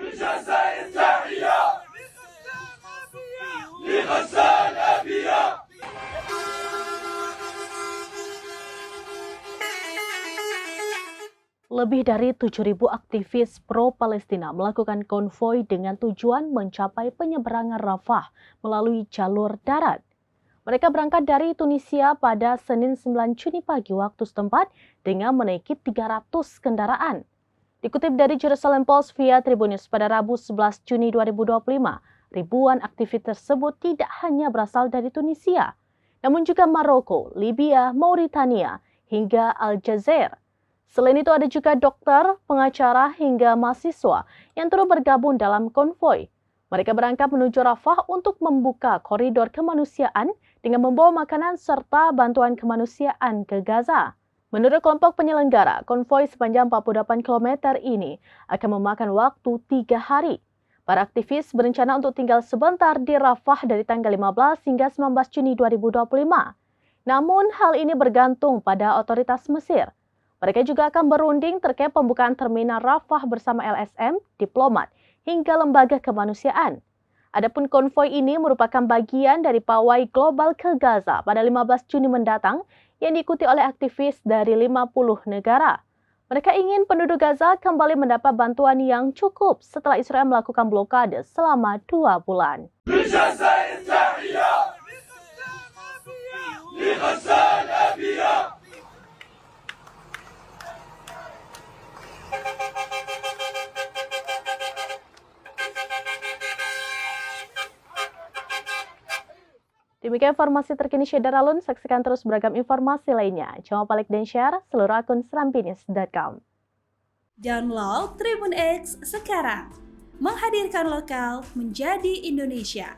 بجزائر تحية لغزال أبيض. Lebih dari 7.000 aktivis pro-Palestina melakukan konvoi dengan tujuan mencapai penyeberangan Rafah melalui jalur darat. Mereka berangkat dari Tunisia pada Senin 9 Juni pagi waktu setempat dengan menaiki 300 kendaraan. Dikutip dari Jerusalem Post via Tribun News pada Rabu 11 Juni 2025, ribuan aktivis tersebut tidak hanya berasal dari Tunisia, namun juga Maroko, Libya, Mauritania, hingga Aljazair. Selain itu ada juga dokter, pengacara, hingga mahasiswa yang turut bergabung dalam konvoi. Mereka berangkat menuju Rafah untuk membuka koridor kemanusiaan dengan membawa makanan serta bantuan kemanusiaan ke Gaza. Menurut kelompok penyelenggara, konvoi sepanjang 48 km ini akan memakan waktu 3 hari. Para aktivis berencana untuk tinggal sebentar di Rafah dari tanggal 15 hingga 19 Juni 2025. Namun hal ini bergantung pada otoritas Mesir. Mereka juga akan berunding terkait pembukaan terminal Rafah bersama LSM, diplomat, hingga lembaga kemanusiaan. Adapun konvoi ini merupakan bagian dari pawai global ke Gaza pada 15 Juni mendatang yang diikuti oleh aktivis dari 50 negara. Mereka ingin penduduk Gaza kembali mendapat bantuan yang cukup setelah Israel melakukan blokade selama 2 bulan. بجزائر تحية لغزال أبيض. Demikian informasi terkini Syedar Alun, saksikan terus beragam informasi lainnya. Jangan lupa like dan share seluruh akun serambinews.com. Download Tribun X sekarang, menghadirkan lokal menjadi Indonesia.